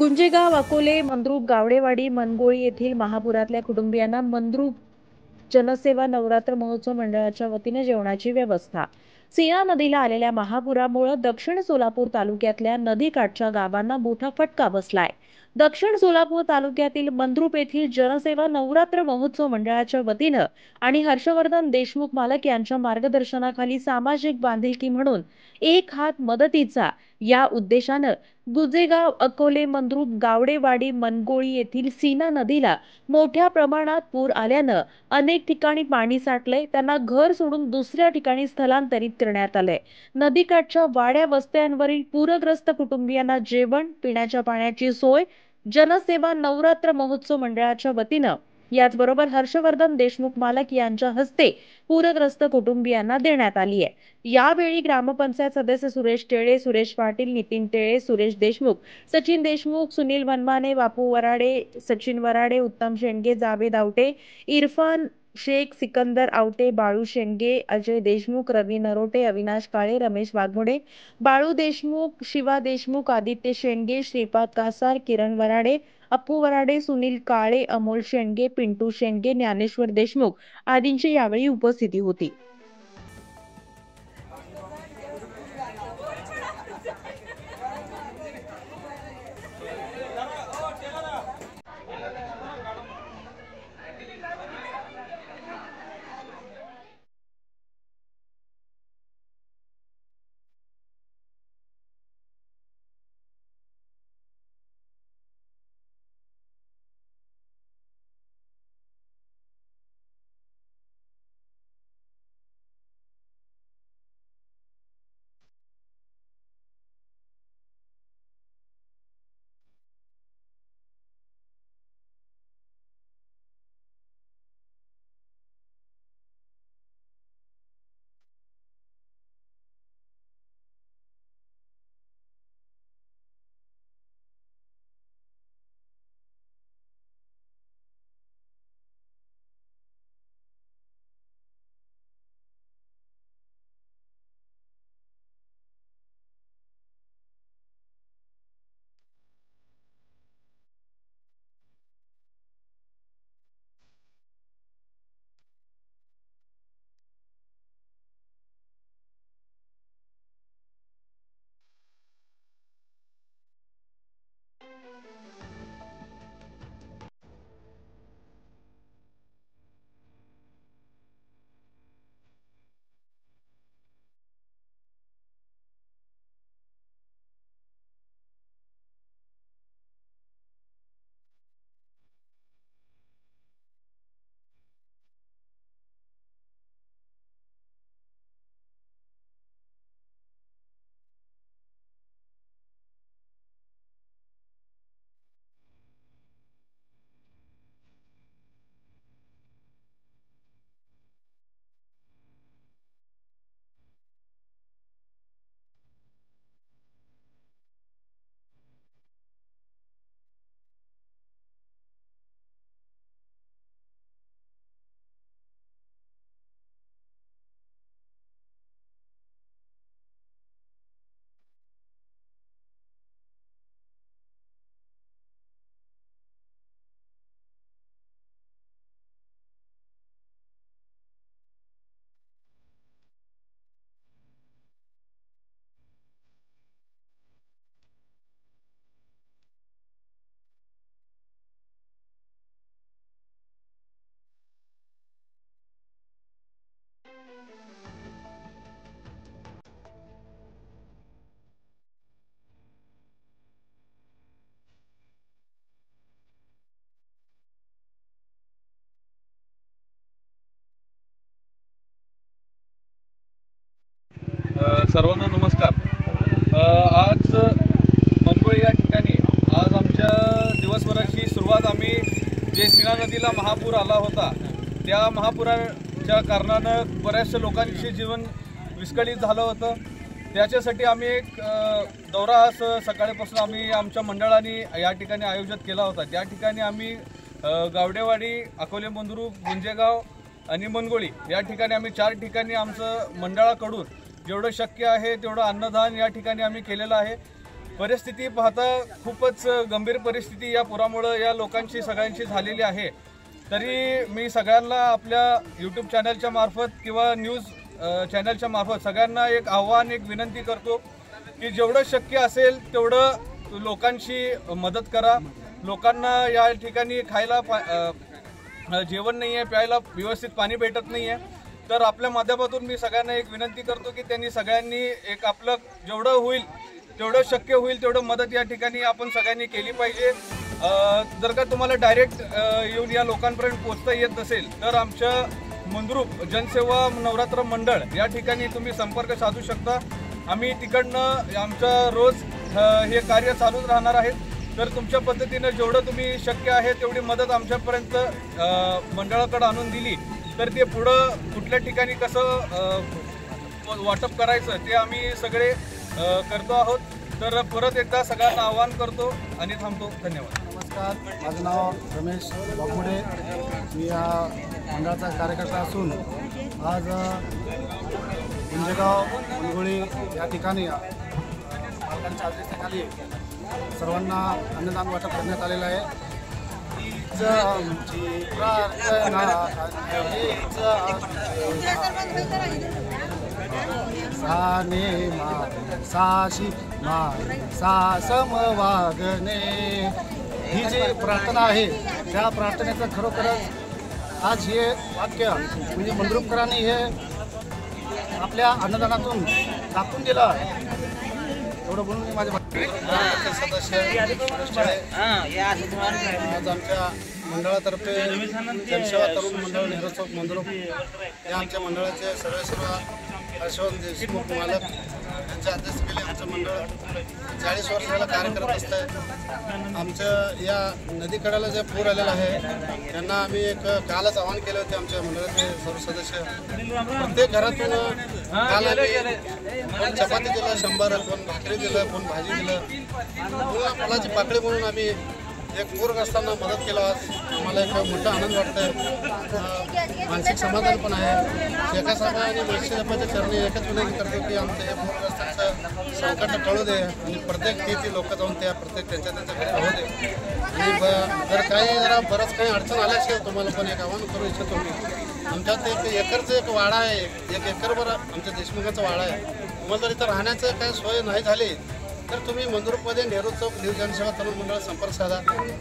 गुंजेगाव, अकोले, मंद्रुप, गावडेवाडी, मनगोळी येथील महापुरातल्या कुटुंबियांना मंद्रुप जनसेवा नवरात्र महोत्सव मंडळाच्या वतीने जेवणाची व्यवस्था। सीना नदीला आलेल्या महापुरामुळे दक्षिण सोलापूर तालुक्यातल्या नदीकाठच्या गावांना मोठा फटका बसलाय। दक्षिण सोलापूर तालुक्यातील मंद्रुप येथील जनसेवा नवरात्र महोत्सव मंडळाच्या वतीने आणि हर्षवर्धन देशमुख मालक यांच्या मार्गदर्शनाखाली सामाजिक बांधिलकी म्हणून एक हात मदतीचा या उद्देशाने गुंजेगाव, अकोले, मंद्रुप, गावडेवाडी, मनगोळी येथील सीना नदीला मोठ्या प्रमाणात पूर आल्याने अनेक ठिकाणी पाणी साठले, त्यांना घर सोडून दुसऱ्या ठिकाणी स्थलांतरित करण्यात आले। नदीकाठच्या वाड्या वस्त्यांवरील पूरग्रस्त कुटुंबियांना जेवण, पिण्याच्या पाण्याची सोय जनसेवा नवरात्र महोत्सव मंडळाच्या वतीने याचबरोबर हर्षवर्धन देशमुख मालक यांच्या हस्ते पूरग्रस्त कुटुंबियांना देण्यात आली आहे। यावेळी ग्रामपंचायत सदस्य सुरेश टेळे, सुरेश पाटील, नितीन टेळे, सुरेश देशमुख, सचिन देशमुख, सुनील मनमाने, बापू वराडे, सचिन वराडे, उत्तम शेंडगे, जावेद आवटे, इरफान शेख, सिकंदर आवटे, बाळू शेंडगे, अजय देशमुख, रवी नरोटे, अविनाश काळे, रमेश वाघमोडे, बाळू देशमुख, शिवा देशमुख, आदित्य शेंडगे, श्रीपाद कासार, किरण वराडे, अप्पू वराडे, सुनील काळे, अमोल शेंडगे, पिंटू शेंडगे, ज्ञानेश्वर देशमुख आदींची यावेळी उपस्थिती होती। सर्वांना नमस्कार। आज मनगोळी या ठिकाणी आज आमच्या दिवसभराची सुरुवात आम्ही जे सीना नदीला महापूर आला होता त्या महापुराच्या कारणानं बऱ्याचशा लोकांचे जीवन विस्कळीत झालं होतं। त्याच्यासाठी आम्ही एक दौरा आज सकाळपासून आम्ही आमच्या मंडळाने या ठिकाणी आयोजित केला होता। त्या ठिकाणी आम्ही गावडेवाडी, अकोले, मंद्रुप, गुंजेगाव आणि मनगोळी या ठिकाणी आम्ही 4 ठिकाणी आमचं मंडळाकडून जेवढं शक्य आहे तेवढं अन्नदान या ठिकाणी आम्ही केलेलं आहे। परिस्थिती पाहता खूपच गंभीर परिस्थिती या पुरामुळं या लोकांची सगळ्यांची झालेली आहे। तरी मी सगळ्यांना आपल्या यूट्यूब चॅनलच्या मार्फत किंवा न्यूज चॅनलच्या मार्फत सगळ्यांना एक आव्हान, एक विनंती करतो की जेवढं शक्य असेल तेवढं लोकांची मदत करा। लोकांना या ठिकाणी खायला जेवण नाही आहे, प्यायला व्यवस्थित पाणी भेटत नाही आहे। तर आपल्या माध्यमातून मी सगळ्यांना एक विनंती करतो की त्यांनी सगळ्यांनी एक आपलं जेवढं होईल तेवढं शक्य होईल तेवढं मदत या ठिकाणी आपण सगळ्यांनी केली पाहिजे। जर का तुम्हाला डायरेक्ट येऊन या लोकांपर्यंत पोहोचता येत नसेल तर आमच्या मंद्रुप जनसेवा नवरात्र मंडळ या ठिकाणी तुम्ही संपर्क साधू शकता। आम्ही तिकडनं आमचं रोज हे कार्य चालूच राहणार आहे। तर तुमच्या पद्धतीनं जेवढं तुम्ही शक्य आहे तेवढी मदत आमच्यापर्यंत मंडळाकडे आणून दिली तर ते पुढं कुठल्या ठिकाणी कसं वाटप करायचं ते आम्ही सगळे करतो आहोत। तर परत एकदा सगळ्यांना आवाहन करतो आणि थांबतो। धन्यवाद। नमस्कार, माझं नाव रमेश बागुडे, मी या मंडळाचा कार्यकर्ता असून आज गुंजेगाव मनगोळी या ठिकाणी मालकांच्या आदेशाखाली सर्वांना अन्नदान वाटप करण्यात आलेलं आहे। साने मा साशी मा सा समवागणे ही जी प्रार्थना आहे त्या प्रार्थनेचं खरोखरच आज हे वाक्य म्हणजे मंद्रुपकरांनी हे आपल्या अन्नदानातून दाखवून दिलं। एवढं बोलून मी माझ्या सदस्य आज आमच्या मंडळातर्फे जनसेवा तरुण मंडळ नेहरू चौक मंद्रुप या आमच्या मंडळाचे सर्व हर्षवर्धन देशमुख मालक यांच्या अध्यक्षतेखाली आमचं मंडळ 40 वर्ष झालं कार्य करत असतं। आमचं या नदीकड्याला जे पूर आलेला आहे त्यांना आम्ही एक कालच आवाहन केले होते आमच्या मंडळाचे सर्व सदस्य। प्रत्येक घरातून काल आम्ही कोण चपाती दिलं 100, कोण भाकरी दिलं, कोण भाजी दिलं, फुलाची पाकळी म्हणून आम्ही एक पूरग्रस्तांना मदत केला। आम्हाला एक मोठा आनंद वाटतोय, मानसिक समाधान पण आहे। शेखा साहेब आणि मानसिकच्या चरणी एकच विनंती करतो की आमच्या हे पूरग्रस्तांचं संकट टळू दे आणि प्रत्येक ती लोक जाऊन त्या प्रत्येक त्यांच्या घरी राहू दे। आणि जर काही बरंच काही अडचण आल्या असेल तुम्हाला पण एक आव्हान करू इच्छितो मी। आमच्यात 1 एकरचं एक वाडा आहे, 1 एकरभर आमच्या देशमुखाचा वाडा आहे। तुम्हाला जर इथं राहण्याचं काही सोय नाही झाली तर तुम्ही मंद्रुपमध्ये नेहरू चौक न्यू जनसेवा तरुण मंडळ संपर्क साधा।